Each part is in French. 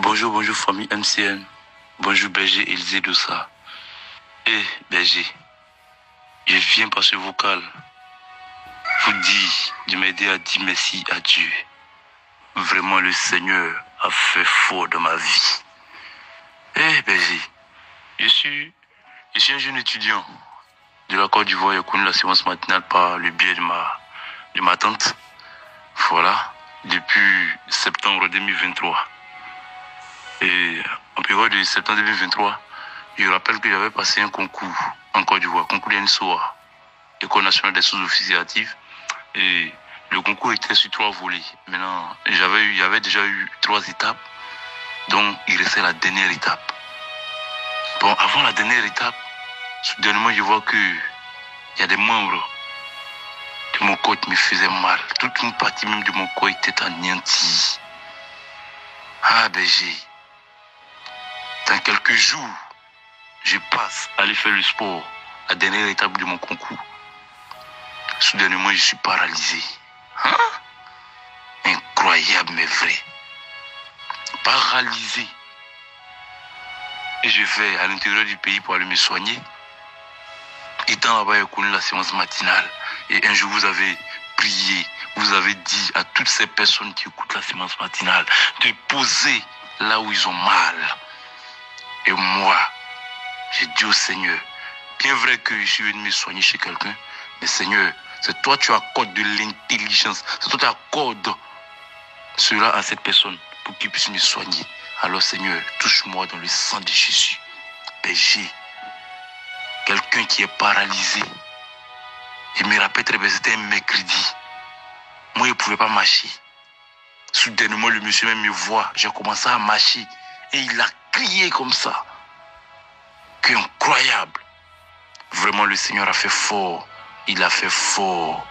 Bonjour famille MCN. Bonjour Berger Élisée Dossa. Berger, je viens par ce vocal vous dire de m'aider à dire merci à Dieu. Vraiment le Seigneur a fait fort dans ma vie. Berger, je suis un jeune étudiant de la Côte d'Ivoire. J'ai connu la séance matinale par le biais de ma tante. Voilà, depuis septembre 2023. Et en période de septembre 2023, je rappelle que j'avais passé un concours en Côte d'Ivoire, concours d'ENSOA, École nationale des sous-officiers actifs. Et le concours était sur 3 volets. Maintenant, j'avais déjà eu 3 étapes, donc il restait la dernière étape. Bon, avant la dernière étape, soudainement, je vois qu'il y a des membres de mon corps qui me faisaient mal. Toute une partie même de mon corps était anéantie. Berger, dans quelques jours, je passe à aller faire le sport, la dernière étape de mon concours. Soudainement, je suis paralysé. Incroyable, mais vrai. Paralysé. Et je vais à l'intérieur du pays pour aller me soigner. Étant là-bas, j'ai connu la séance matinale. Et un jour, vous avez prié, vous avez dit à toutes ces personnes qui écoutent la séance matinale de poser là où ils ont mal. Et moi, j'ai dit au Seigneur, bien vrai que je suis venu me soigner chez quelqu'un, mais Seigneur, c'est toi qui accordes de l'intelligence, c'est toi qui accordes cela à cette personne pour qu'il puisse me soigner. Alors Seigneur, touche-moi dans le sang de Jésus. Berger, quelqu'un qui est paralysé. Je me rappelle très bien, c'était un mercredi. Moi, je ne pouvais pas marcher. Soudainement, le monsieur même me voit. J'ai commencé à marcher. Et il a crié comme ça. Que incroyable. Vraiment, le Seigneur a fait fort. Il a fait fort.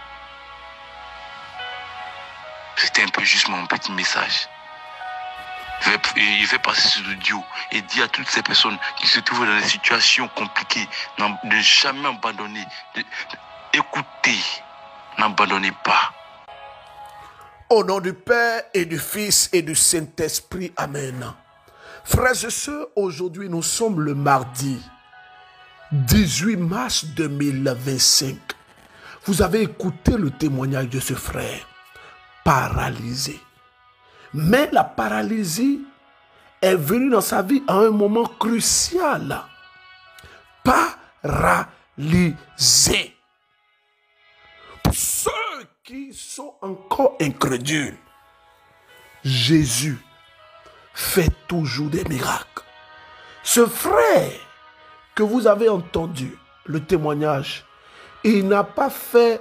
C'était un peu juste mon petit message. Il fait passer ce audio et dire à toutes ces personnes qui se trouvent dans des situations compliquées de jamais abandonner. Écoutez, n'abandonnez pas. Au nom du Père et du Fils et du Saint-Esprit, Amen. Frères et sœurs, aujourd'hui nous sommes le mardi 18 mars 2025. Vous avez écouté le témoignage de ce frère, paralysé. Mais la paralysie est venue dans sa vie à un moment crucial. Paralysé. Pour ceux qui sont encore incrédules, Jésus fait toujours des miracles. Ce frère que vous avez entendu, le témoignage, il n'a pas fait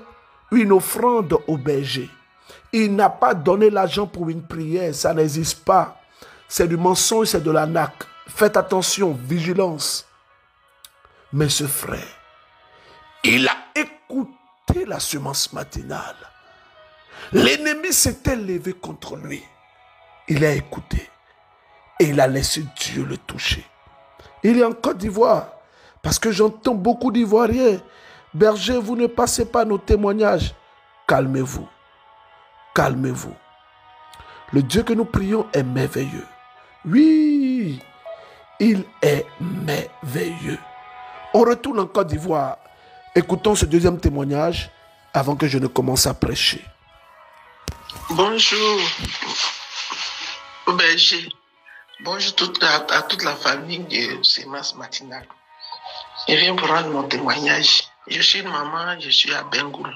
une offrande au berger. Il n'a pas donné l'argent pour une prière, ça n'existe pas. C'est du mensonge, c'est de l'arnaque. Faites attention, vigilance. Mais ce frère, il a écouté la semence matinale. L'ennemi s'était levé contre lui. Il a écouté et il a laissé Dieu le toucher. Il est en Côte d'Ivoire parce que j'entends beaucoup d'Ivoiriens. Berger, vous ne passez pas nos témoignages. Calmez-vous. Calmez-vous. Le Dieu que nous prions est merveilleux. Oui, il est merveilleux. On retourne en Côte d'Ivoire. Écoutons ce deuxième témoignage avant que je ne commence à prêcher. Bonjour, Berger. Bonjour à toute la famille de Sémence Matinale. Je viens pour rendre mon témoignage. Je suis une maman, je suis à Bengoul.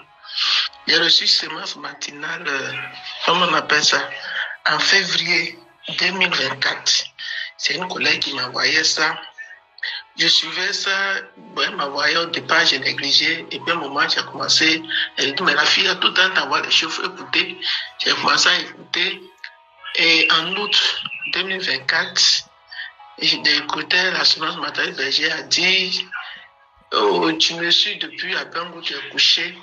J'ai reçu Sémence Matinale, comment on appelle ça, en février 2024. C'est une collègue qui m'a envoyé ça. Je suivais ça, elle m'a envoyé au départ, j'ai négligé. Et puis à un moment, j'ai commencé, elle dit, mais la fille a tout le temps d'avoir les cheveux écoutés. J'ai commencé à écouter. Et en août 2024, j'ai écouté la semence matinale. Berger a dit, oh, tu me suis depuis à peine où tu es couché.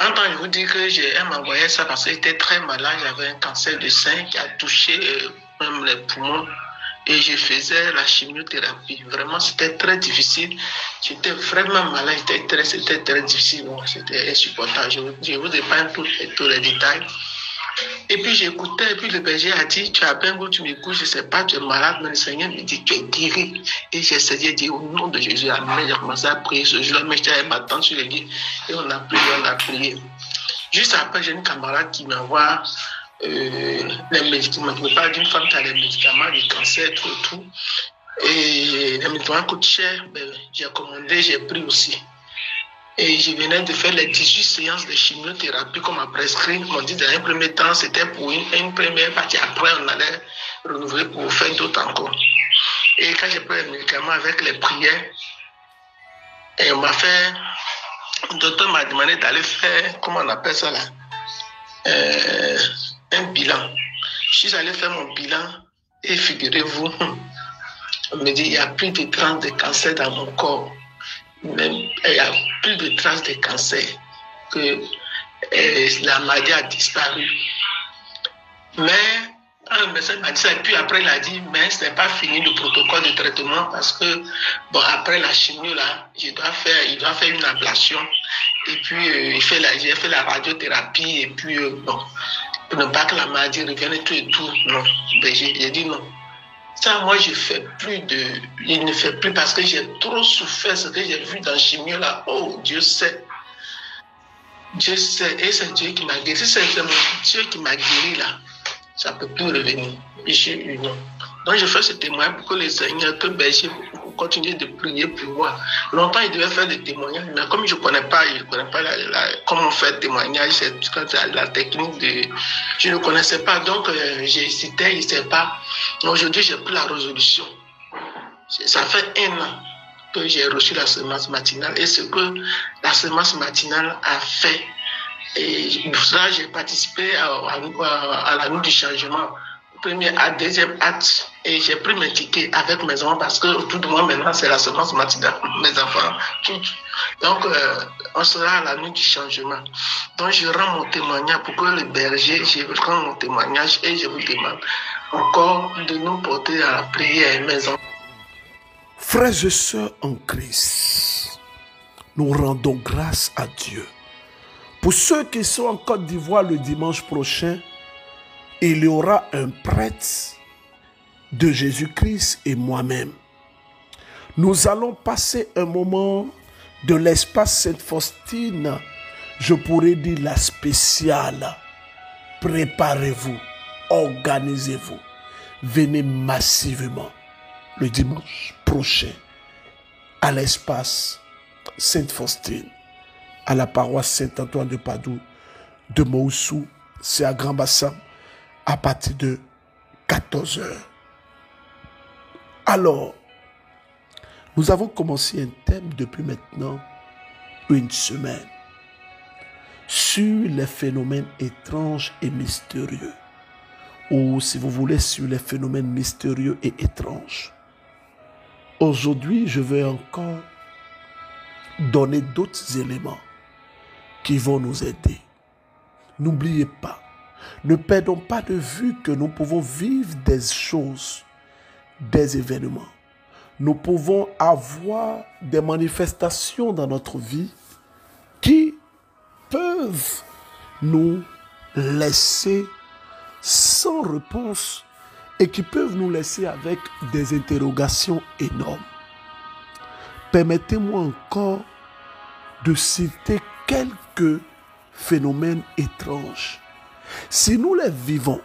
En temps, je vous dis que elle m'a envoyé ça parce qu'elle était très malade. J'avais un cancer de sein qui a touché même les poumons. Et je faisais la chimiothérapie. Vraiment, c'était très difficile. J'étais vraiment malade. C'était très difficile. Bon, c'était insupportable. Je vous épargne tous les détails. Et puis j'écoutais, et puis le berger a dit, tu as bien goût, tu m'écoutes, je ne sais pas, tu es malade, mais le Seigneur me dit, tu es guéri. Et j'ai essayé de dire au nom de Jésus, amen. J'ai commencé à prier ce jour-là, mais j'étais avec ma tante sur les lits, et on a prié. Juste après, j'ai une camarade qui m'envoie les médicaments, qui me parle d'une femme qui a les médicaments du cancer, tout. Et les médicaments coûtent cher, ben, j'ai commandé, j'ai pris aussi. Et je venais de faire les 18 séances de chimiothérapie qu'on m'a prescrit. On dit dans un premier temps, c'était pour une première partie. Après, on allait renouveler pour faire d'autres encore. Et quand j'ai pris les médicaments avec les prières, et on m'a fait... Le docteur m'a demandé d'aller faire, comment on appelle ça là, un bilan. Je suis allé faire mon bilan et figurez-vous, on me dit il n'y a plus de traces de cancer dans mon corps. Même, il n'y a plus de traces de cancer, que la maladie a disparu. Mais un médecin m'a dit ça, et puis après il a dit, mais ce n'est pas fini le protocole de traitement parce que, bon, après la chimio, là, il doit faire une ablation. Et puis, j'ai fait la radiothérapie, et puis, bon, pour ne pas que la maladie revienne et tout, non. Ben, j'ai dit non. Ça, moi, je ne fais plus parce que j'ai trop souffert ce que j'ai vu dans la chimio, là. Oh, Dieu sait. Dieu sait, et c'est Dieu qui m'a guéri. C'est mon Dieu qui m'a guéri, là. Ça ne peut plus revenir. Et j'ai eu non. Donc, je fais ce témoignage pour que les Seigneurs, que berger, continuer de prier pour moi. Longtemps, il devait faire des témoignages, mais comme je ne connais pas comment faire témoignage, c'est la technique de... Je ne connaissais pas, donc j'ai hésité, je ne sais pas. Aujourd'hui, j'ai pris la résolution. Ça fait 1 an que j'ai reçu la semence matinale, et ce que la semence matinale a fait, et pour ça, j'ai participé à la nuit du changement. Premier acte, deuxième acte, et j'ai pris mes tickets avec mes enfants parce que autour de moi maintenant c'est la semence matinale, mes enfants, tout. Donc on sera à la nuit du changement. Donc je rends mon témoignage pour que le berger, je rends mon témoignage et je vous demande encore de nous porter à la prière, mes enfants. Frères et sœurs en Christ, nous rendons grâce à Dieu. Pour ceux qui sont en Côte d'Ivoire le dimanche prochain, il y aura un prêtre de Jésus-Christ et moi-même. Nous allons passer un moment de l'espace Sainte-Faustine, je pourrais dire la spéciale. Préparez-vous, organisez-vous, venez massivement le dimanche prochain à l'espace Sainte-Faustine, à la paroisse Saint-Antoine de Padoue de Moussou, c'est à Grand Bassam, à partir de 14 h. Alors, nous avons commencé un thème depuis maintenant 1 semaine sur les phénomènes étranges et mystérieux, ou si vous voulez, sur les phénomènes mystérieux et étranges. Aujourd'hui, je vais encore donner d'autres éléments qui vont nous aider. N'oubliez pas, ne perdons pas de vue que nous pouvons vivre des choses, des événements. Nous pouvons avoir des manifestations dans notre vie qui peuvent nous laisser sans réponse et qui peuvent nous laisser avec des interrogations énormes. Permettez-moi encore de citer quelques phénomènes étranges. Si nous les vivons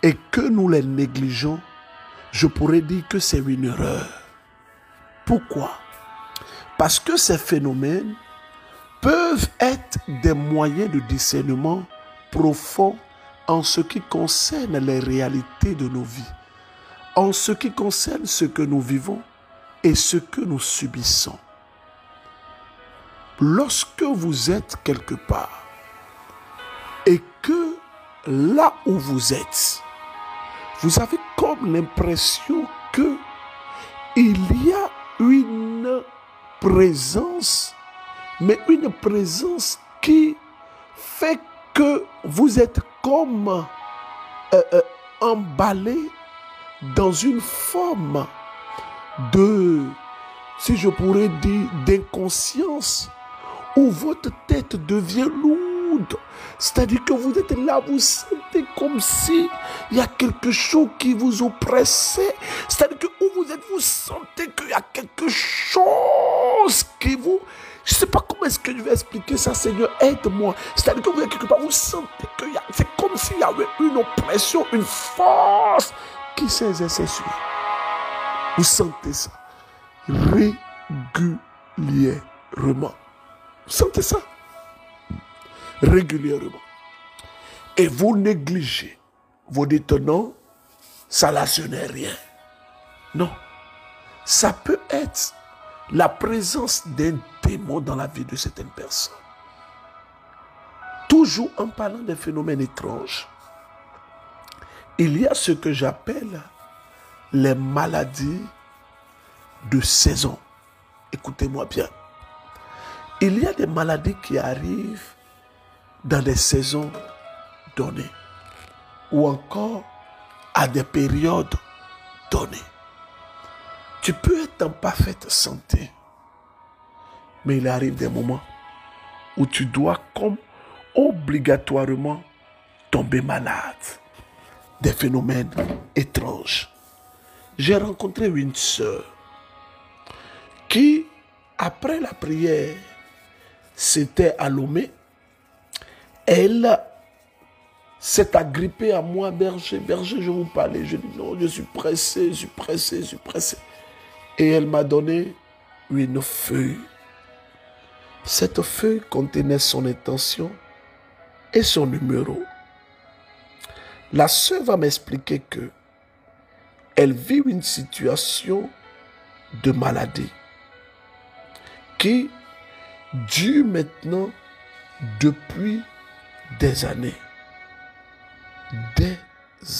et que nous les négligeons, je pourrais dire que c'est une erreur. Pourquoi? Parce que ces phénomènes peuvent être des moyens de discernement profond en ce qui concerne les réalités de nos vies, en ce qui concerne ce que nous vivons et ce que nous subissons. Lorsque vous êtes quelque part et que là où vous êtes, vous avez comme l'impression que il y a une présence, mais une présence qui fait que vous êtes comme emballé dans une forme de, si je pourrais dire, d'inconscience, où votre tête devient lourde lourde. C'est-à-dire que vous êtes là, vous sentez comme si il y a quelque chose qui vous oppresse. C'est-à-dire que où vous êtes, vous sentez qu'il y a quelque chose qui vous... Je ne sais pas comment est-ce que je vais expliquer ça, Seigneur, aide-moi. C'est-à-dire que vous êtes quelque part, vous sentez que c'est comme s'il y avait une oppression, une force qui s'est exercée sur vous. Vous sentez ça régulièrement. Vous sentez ça régulièrement. Et vous négligez. Vous dites non, ça là, ce n'est rien. Non. Ça peut être la présence d'un démon dans la vie de certaines personnes. Toujours en parlant des phénomènes étranges, il y a ce que j'appelle les maladies de saison. Écoutez-moi bien. Il y a des maladies qui arrivent dans des saisons données ou encore à des périodes données. Tu peux être en parfaite santé, mais il arrive des moments où tu dois comme obligatoirement tomber malade. Des phénomènes étranges. J'ai rencontré une sœur qui, après la prière, s'était à Lomé. Elle s'est agrippée à moi, berger, je vous parlais. Je dis non, je suis pressé. Et elle m'a donné une feuille. Cette feuille contenait son intention et son numéro. La sœur va m'expliquer que elle vit une situation de maladie qui dure maintenant depuis des années. Des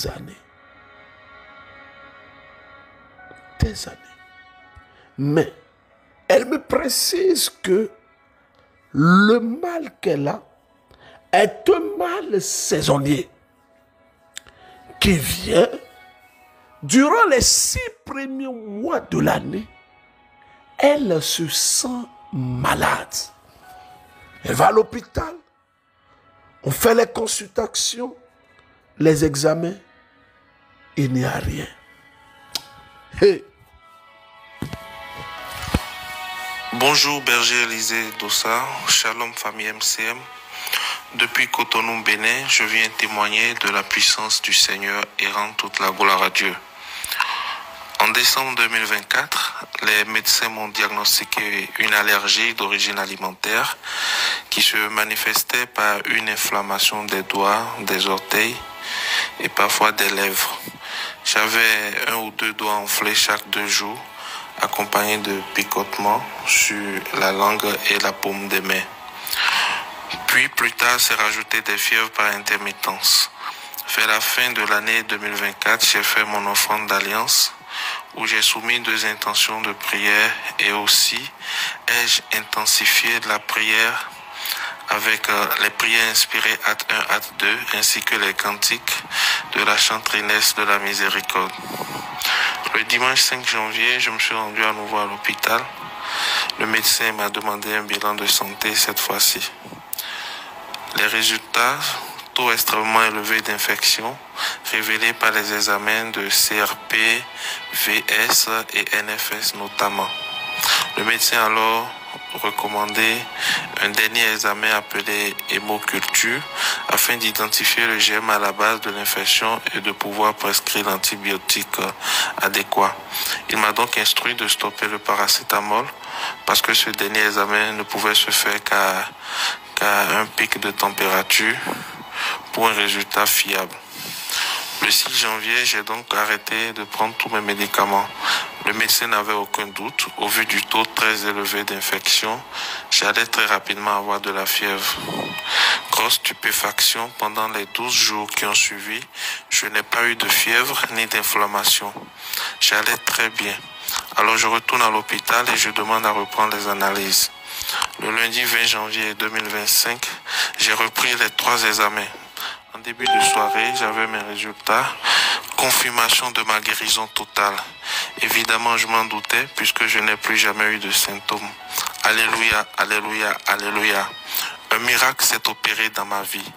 années. Mais elle me précise que le mal qu'elle a est un mal saisonnier qui vient durant les 6 premiers mois de l'année. Elle se sent malade. Elle va à l'hôpital. On fait les consultations, les examens. Il n'y a rien. Hey. Bonjour Berger Élisée Dossa, Shalom famille MCM. Depuis Cotonou, Bénin, je viens témoigner de la puissance du Seigneur et rendre toute la gloire à Dieu. En décembre 2024, les médecins m'ont diagnostiqué une allergie d'origine alimentaire qui se manifestait par une inflammation des doigts, des orteils et parfois des lèvres. J'avais 1 ou 2 doigts enflés chaque 2 jours, accompagnés de picotements sur la langue et la paume des mains. Puis plus tard, s'est rajouté des fièvres par intermittence. Vers la fin de l'année 2024, j'ai fait mon offrande d'alliance où j'ai soumis 2 intentions de prière et aussi ai-je intensifié la prière avec les prières inspirées acte 1, acte 2 ainsi que les cantiques de la chanteresse de la miséricorde. Le dimanche 5 janvier, je me suis rendu à nouveau à l'hôpital. Le médecin m'a demandé un bilan de santé cette fois-ci. Les résultats, taux extrêmement élevé d'infection, révélés par les examens de CRP, VS et NFS notamment. Le médecin a alors recommandé un dernier examen appelé hémoculture afin d'identifier le germe à la base de l'infection et de pouvoir prescrire l'antibiotique adéquat. Il m'a donc instruit de stopper le paracétamol parce que ce dernier examen ne pouvait se faire qu'à un pic de température pour un résultat fiable. Le 6 janvier, j'ai donc arrêté de prendre tous mes médicaments. Le médecin n'avait aucun doute. Au vu du taux très élevé d'infection, j'allais très rapidement avoir de la fièvre. Grosse stupéfaction, pendant les 12 jours qui ont suivi, je n'ai pas eu de fièvre ni d'inflammation. J'allais très bien. Alors je retourne à l'hôpital et je demande à reprendre les analyses. Le lundi 20 janvier 2025, j'ai repris les 3 examens. En début de soirée, j'avais mes résultats. Confirmation de ma guérison totale. Évidemment, je m'en doutais puisque je n'ai plus jamais eu de symptômes. Alléluia, alléluia, alléluia. Un Un miracle s'est opéré dans ma vie.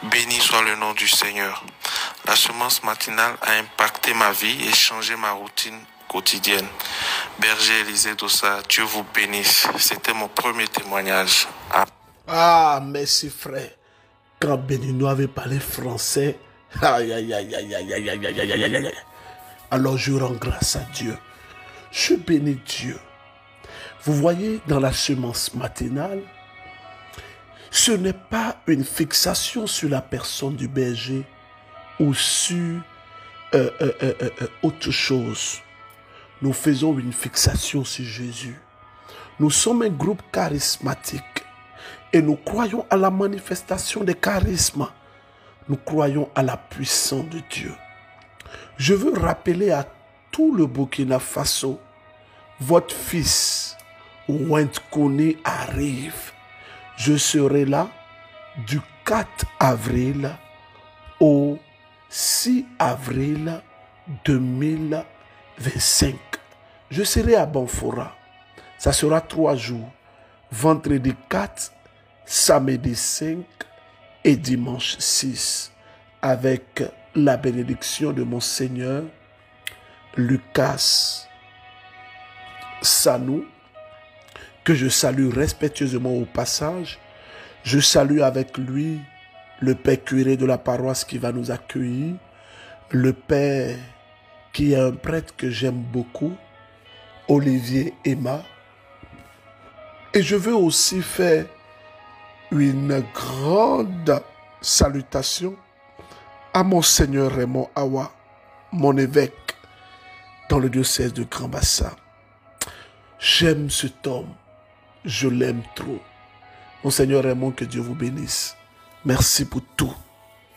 Béni soit le nom du Seigneur. La semence matinale a impacté ma vie et changé ma routine quotidienne. Berger Élisée Dossa, Dieu vous bénisse. C'était mon premier témoignage. Ah, merci frère. Quand Bénino avait parlé français, aïe, aïe, aïe, aïe, aïe, aïe, aïe, aïe, aïe, aïe, aïe. Alors je rends grâce à Dieu. Je bénis Dieu. Vous voyez, dans la semence matinale, ce n'est pas une fixation sur la personne du berger ou sur autre chose. Nous faisons une fixation sur Jésus. Nous sommes un groupe charismatique et nous croyons à la manifestation des charismes. Nous croyons à la puissance de Dieu. Je veux rappeler à tout le Burkina Faso, votre fils Wendkone arrive. Je serai là du 4 avril au 6 avril 2025. Je serai à Banfora. Ça sera 3 jours. Vendredi 4, samedi 5 et dimanche 6. Avec la bénédiction de Monseigneur Lucas Sanou, que je salue respectueusement au passage. Je salue avec lui le père curé de la paroisse qui va nous accueillir, le père qui est un prêtre que j'aime beaucoup, Olivier Emma. Et je veux aussi faire une grande salutation à Monseigneur Raymond Awa, mon évêque dans le diocèse de Grand Bassam. J'aime cet homme, je l'aime trop. Monseigneur Raymond, que Dieu vous bénisse. Merci pour tout.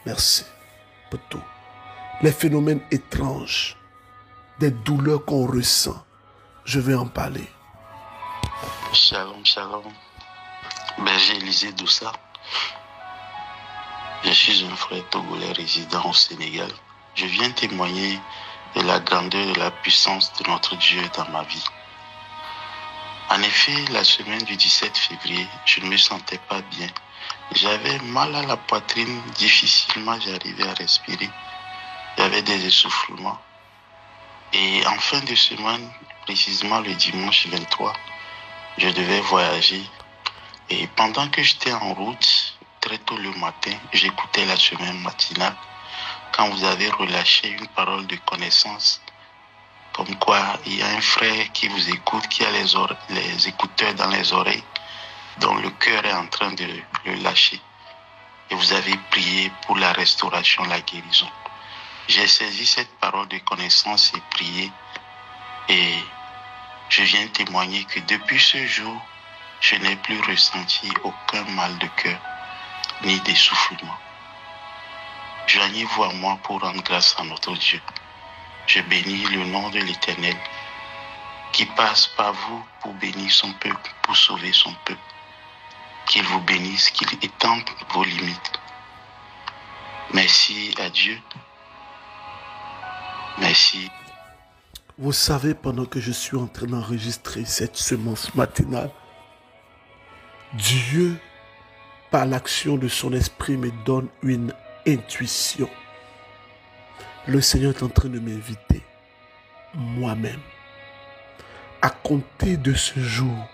Merci pour tout. Les phénomènes étranges, des douleurs qu'on ressent, je vais en parler. Shalom, shalom. Berger Élisée Dossa. Je suis un frère togolais résident au Sénégal. Je viens témoigner de la grandeur et de la puissance de notre Dieu dans ma vie. En effet, la semaine du 17 février, je ne me sentais pas bien. J'avais mal à la poitrine, difficilement j'arrivais à respirer. J'avais des essoufflements. Et en fin de semaine, précisément le dimanche 23, je devais voyager. Et pendant que j'étais en route, très tôt le matin, j'écoutais la semaine matinale. Quand vous avez relâché une parole de connaissance, comme quoi il y a un frère qui vous écoute, qui a les écouteurs dans les oreilles, dont le cœur est en train de le lâcher. Et vous avez prié pour la restauration, la guérison. J'ai saisi cette parole de connaissance et prié. Et je viens témoigner que depuis ce jour, je n'ai plus ressenti aucun mal de cœur, ni d'essoufflement. Joignez-vous à moi pour rendre grâce à notre Dieu. Je bénis le nom de l'Éternel qui passe par vous pour bénir son peuple, pour sauver son peuple. Qu'il vous bénisse, qu'il étende vos limites. Merci à Dieu. Merci. Vous savez, pendant que je suis en train d'enregistrer cette semence matinale, Dieu, par l'action de son esprit, me donne une intuition. Le Seigneur est en train de m'inviter, moi-même, à compter de ce jour,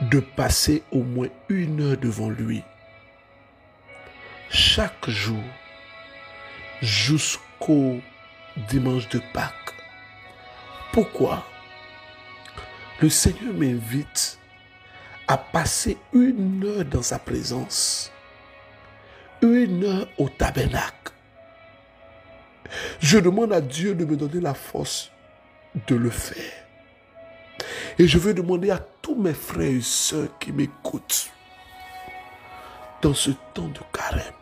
de passer au moins 1 heure devant lui, chaque jour, jusqu'au dimanche de Pâques. Pourquoi? Le Seigneur m'invite à passer 1 heure dans sa présence, 1 heure au tabernacle. Je demande à Dieu de me donner la force de le faire. Et je veux demander à tous mes frères et sœurs qui m'écoutent, dans ce temps de carême,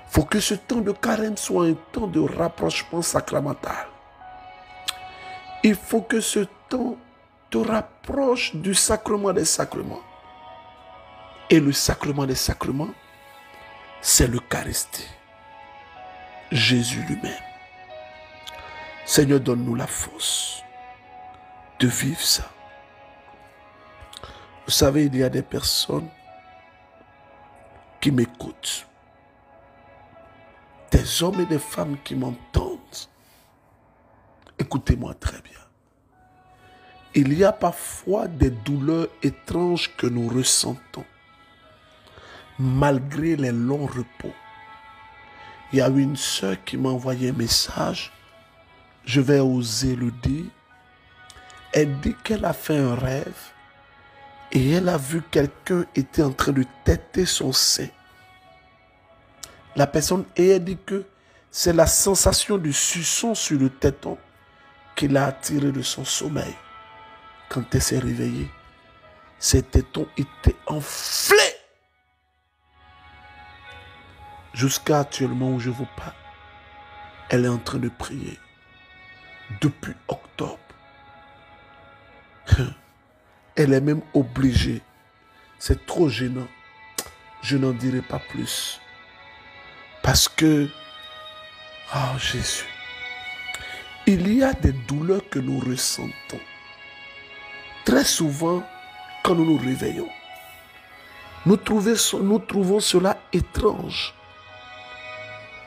il faut que ce temps de carême soit un temps de rapprochement sacramental. Il faut que ce temps te rapproche du sacrement des sacrements. Et le sacrement des sacrements, c'est l'Eucharistie. Jésus lui-même. Seigneur, donne-nous la force de vivre ça. Vous savez, il y a des personnes qui m'écoutent, des hommes et des femmes qui m'entendent, écoutez-moi très bien. Il y a parfois des douleurs étranges que nous ressentons, malgré les longs repos. Il y a une sœur qui m'a envoyé un message, je vais oser le dire. Elle dit qu'elle a fait un rêve et elle a vu quelqu'un était en train de téter son sein. La personne, et elle dit que c'est la sensation du suçon sur le téton qui l'a attiré de son sommeil. Quand elle s'est réveillée, ses tétons étaient enflés. Jusqu'à actuellement où je vous parle, elle est en train de prier. Depuis octobre. Elle est même obligée. C'est trop gênant. Je n'en dirai pas plus. Parce que, oh Jésus, il y a des douleurs que nous ressentons. Très souvent, quand nous nous réveillons, nous trouvons cela étrange.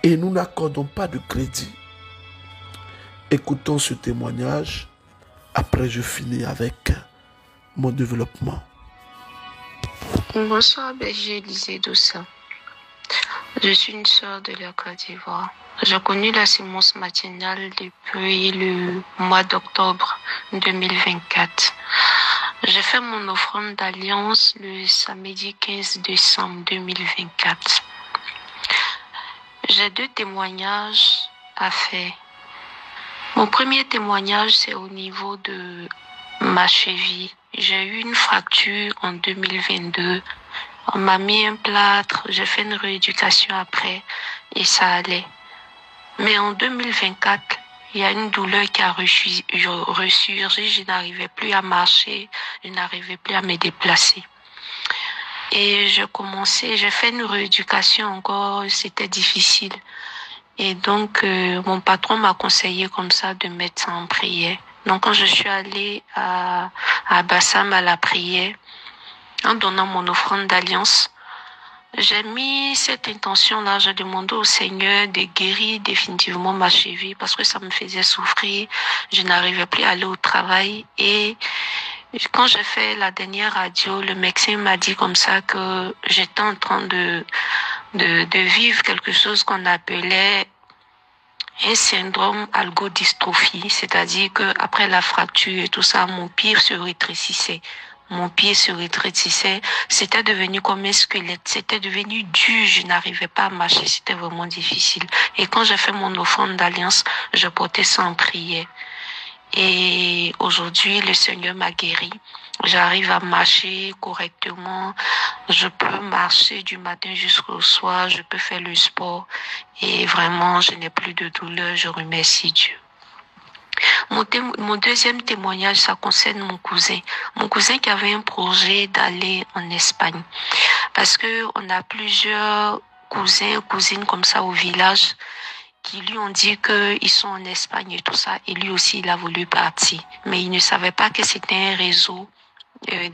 Et nous n'accordons pas de crédit. Écoutons ce témoignage. Après, je finis avec mon développement. Bonsoir, Berger Élisée Doussa. Je suis une sœur de la Côte d'Ivoire. J'ai connu la sémence matinale depuis le mois d'octobre 2024. J'ai fait mon offrande d'alliance le samedi 15 décembre 2024. J'ai 2 témoignages à faire. Mon premier témoignage, c'est au niveau de ma cheville. J'ai eu une fracture en 2022. On m'a mis un plâtre, j'ai fait une rééducation après et ça allait. Mais en 2024, il y a une douleur qui a ressurgi. Je n'arrivais plus à marcher, je n'arrivais plus à me déplacer. Et j'ai fait une rééducation encore, c'était difficile. Et donc, mon patron m'a conseillé comme ça de mettre ça en prière. Donc, quand je suis allée à Bassam à la prière, en donnant mon offrande d'alliance, j'ai mis cette intention-là, j'ai demandé au Seigneur de guérir définitivement ma cheville parce que ça me faisait souffrir, je n'arrivais plus à aller au travail. Et quand j'ai fait la dernière radio, le médecin m'a dit comme ça que j'étais en train de vivre quelque chose qu'on appelait un syndrome algodystrophie, c'est-à-dire que après la fracture et tout ça, mon pied se rétrécissait. C'était devenu comme un squelette, c'était devenu dur, je n'arrivais pas à marcher, c'était vraiment difficile. Et quand j'ai fait mon offrande d'alliance, je portais ça en prière. Et aujourd'hui, le Seigneur m'a guéri. J'arrive à marcher correctement. Je peux marcher du matin jusqu'au soir. Je peux faire le sport. Et vraiment, je n'ai plus de douleur. Je remercie Dieu. Mon deuxième témoignage, ça concerne mon cousin. Mon cousin qui avait un projet d'aller en Espagne. Parce que on a plusieurs cousins, cousines comme ça au village qui lui ont dit qu'ils sont en Espagne et tout ça. Et lui aussi, il a voulu partir. Mais il ne savait pas que c'était un réseau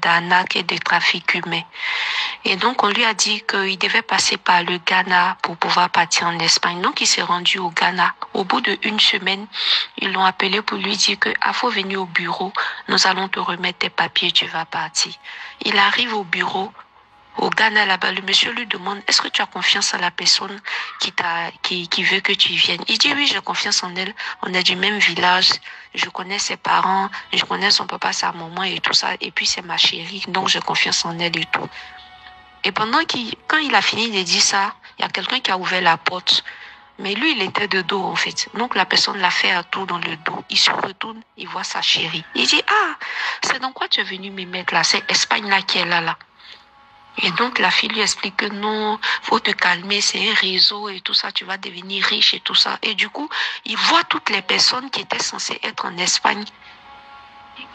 d'arnaque et de trafic humain. Et donc, on lui a dit qu'il devait passer par le Ghana pour pouvoir partir en Espagne. Donc, il s'est rendu au Ghana. Au bout d'1 semaine, ils l'ont appelé pour lui dire que, faut venir au bureau. Nous allons te remettre tes papiers, tu vas partir. Il arrive au bureau. Au Ghana, là-bas, le monsieur lui demande, est-ce que tu as confiance à la personne qui veut que tu viennes? Il dit, oui, j'ai confiance en elle. On est du même village. Je connais ses parents. Je connais son papa, sa maman et tout ça. Et puis, c'est ma chérie. Donc, j'ai confiance en elle et tout. Et quand il a fini de dire ça, il y a quelqu'un qui a ouvert la porte. Mais lui, il était de dos, en fait. Donc, la personne l'a fait à tout dans le dos. Il se retourne, il voit sa chérie. Il dit, c'est dans quoi tu es venu me mettre là? C'est Espagne là qui est là. Et donc, la fille lui explique que non, faut te calmer, c'est un réseau et tout ça, tu vas devenir riche et tout ça. Et du coup, il voit toutes les personnes qui étaient censées être en Espagne,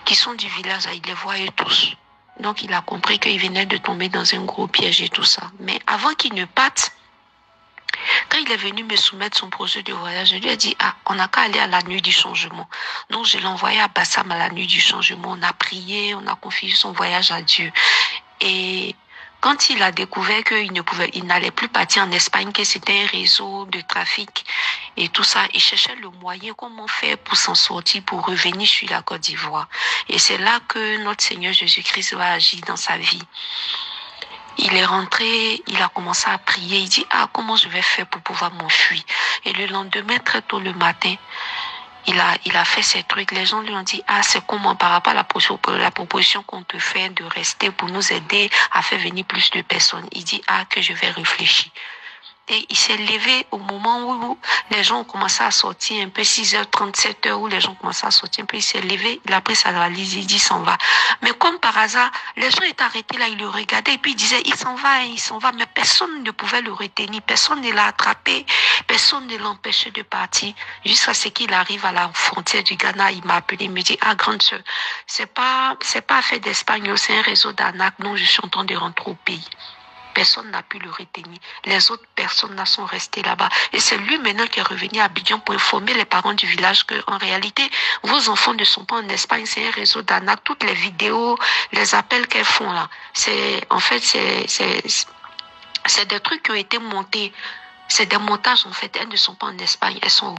qui sont du village, il les voyait tous. Donc, il a compris qu'il venait de tomber dans un gros piège et tout ça. Mais avant qu'il ne parte, quand il est venu me soumettre son projet de voyage, je lui ai dit, on n'a qu'à aller à la nuit du changement. Donc, je l'ai envoyé à Bassam à la nuit du changement. On a prié, on a confié son voyage à Dieu. Et quand il a découvert il n'allait plus partir en Espagne, que c'était un réseau de trafic et tout ça, il cherchait le moyen, comment faire pour s'en sortir, pour revenir sur la Côte d'Ivoire. Et c'est là que notre Seigneur Jésus-Christ va agir dans sa vie. Il est rentré, il a commencé à prier, il dit, comment je vais faire pour pouvoir m'enfuir? Et le lendemain, très tôt le matin, il a fait ces trucs. Les gens lui ont dit, c'est comment par rapport à la proposition qu'on te fait de rester pour nous aider à faire venir plus de personnes. Il dit, que je vais réfléchir. Et il s'est levé au moment où les gens ont commencé à sortir un peu, 6h30, 7h, où les gens commençaient à sortir un peu. Il s'est levé, il a pris sa valise, il dit, s'en va. Mais comme par hasard, les gens étaient arrêtés là, ils le regardaient, et puis ils disaient, il s'en va, mais personne ne pouvait le retenir, personne ne l'a attrapé, personne ne l'empêchait de partir, jusqu'à ce qu'il arrive à la frontière du Ghana. Il m'a appelé, il me dit, grande sœur, c'est pas affaire d'Espagne, c'est un réseau d'arnaque, non, je suis en train de rentrer au pays. Personne n'a pu le retenir. Les autres personnes là sont restées là-bas. Et c'est lui maintenant qui est revenu à Abidjan pour informer les parents du village qu'en réalité, vos enfants ne sont pas en Espagne, c'est un réseau d'arnaque. Toutes les vidéos, les appels qu'elles font là, c'est des trucs qui ont été montés. C'est des montages en fait. Elles ne sont pas en Espagne, elles sont...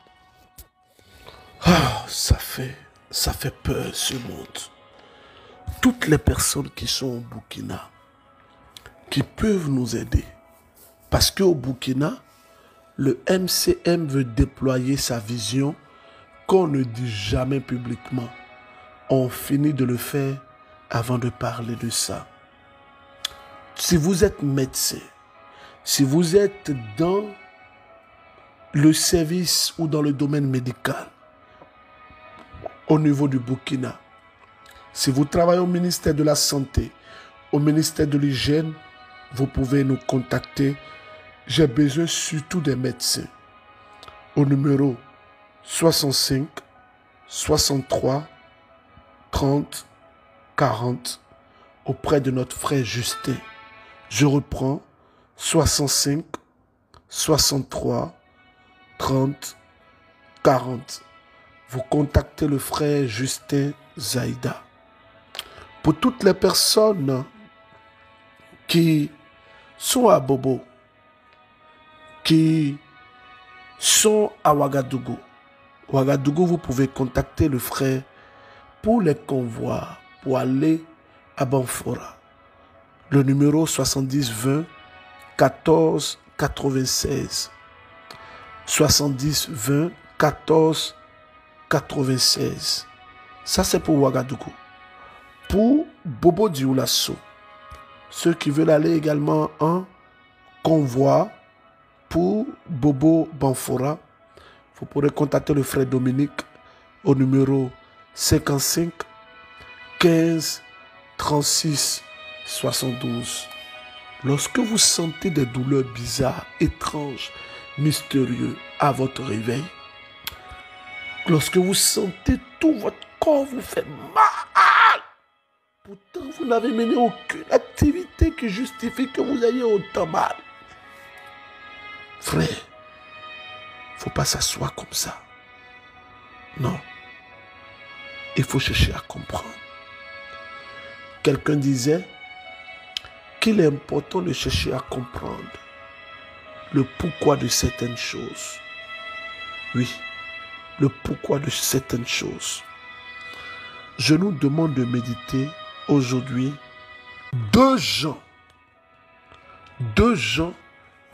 Ça fait peur ce monde. Toutes les personnes qui sont au Burkina, qui peuvent nous aider. Parce qu'au Burkina, le MCM veut déployer sa vision qu'on ne dit jamais publiquement. On finit de le faire avant de parler de ça. Si vous êtes médecin, si vous êtes dans le service ou dans le domaine médical, au niveau du Burkina, si vous travaillez au ministère de la Santé, au ministère de l'Hygiène, vous pouvez nous contacter. J'ai besoin surtout des médecins. Au numéro 65 63 30 40 auprès de notre frère Justin. Je reprends 65 63 30 40. Vous contactez le frère Justin Zaïda. Pour toutes les personnes qui sont à Bobo, qui sont à Ouagadougou. Ouagadougou, vous pouvez contacter le frère pour les convois, pour aller à Banfora. Le numéro 70 20 14 96. 70 20 14 96. Ça, c'est pour Ouagadougou. Pour Bobo Dioulasso, ceux qui veulent aller également en convoi pour Bobo Banfora, vous pourrez contacter le frère Dominique au numéro 55 15 36 72. Lorsque vous sentez des douleurs bizarres, étranges, mystérieuses à votre réveil, lorsque vous sentez tout votre corps vous fait mal, pourtant vous n'avez mené aucune activité qui justifie que vous ayez autant mal. Frère, il ne faut pas s'asseoir comme ça. Non. Il faut chercher à comprendre. Quelqu'un disait qu'il est important de chercher à comprendre le pourquoi de certaines choses. Oui, le pourquoi de certaines choses. Je nous demande de méditer aujourd'hui 2 Jean. 2 Jean,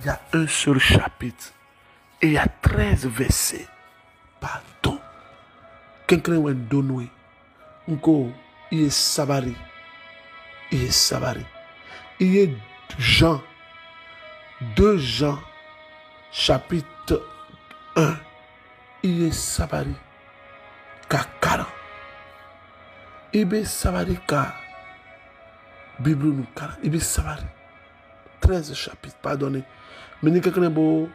il y a un seul chapitre et il y a 13 versets. Pardon. Quelqu'un est donné. Encore, il est sabari. Il est sabari. Il est Jean. 2 Jean, chapitre 1. Il est sabari. Kakara. Il est sabari ka. Bible nous kara. Il est sabari. 13 chapitres, pardonnez. Mais il y a quelqu'un beau.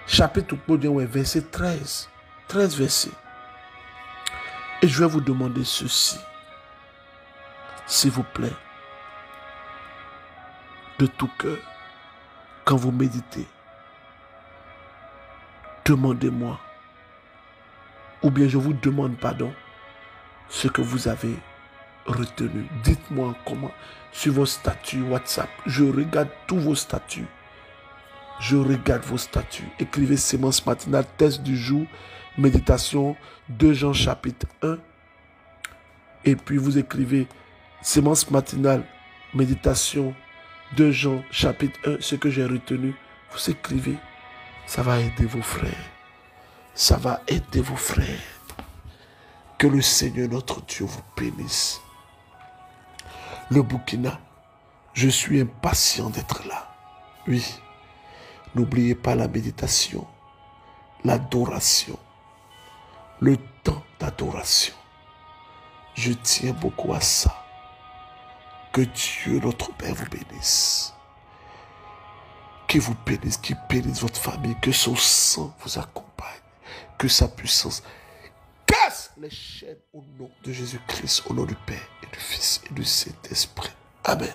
Chapitre verset 13. 13 versets. Et je vais vous demander ceci. S'il vous plaît. De tout cœur. Quand vous méditez. Demandez-moi. Ou bien je vous demande pardon. Ce que vous avez retenu. Dites-moi comment, sur vos statuts WhatsApp. Je regarde tous vos statuts. Je regarde vos statuts. Écrivez sémence matinale, test du jour, méditation, 2 Jean chapitre 1. Et puis vous écrivez sémence matinale, méditation, 2 Jean chapitre 1, ce que j'ai retenu. Vous écrivez. Ça va aider vos frères. Ça va aider vos frères. Que le Seigneur notre Dieu vous bénisse. Le Burkina, je suis impatient d'être là. Oui. N'oubliez pas la méditation, l'adoration, le temps d'adoration. Je tiens beaucoup à ça. Que Dieu, notre Père, vous bénisse. Qu'il vous bénisse, qu'il bénisse votre famille, que son sang vous accompagne, que sa puissance casse les chaînes au nom de Jésus-Christ, au nom du Père et du Fils et du Saint-Esprit. Amen.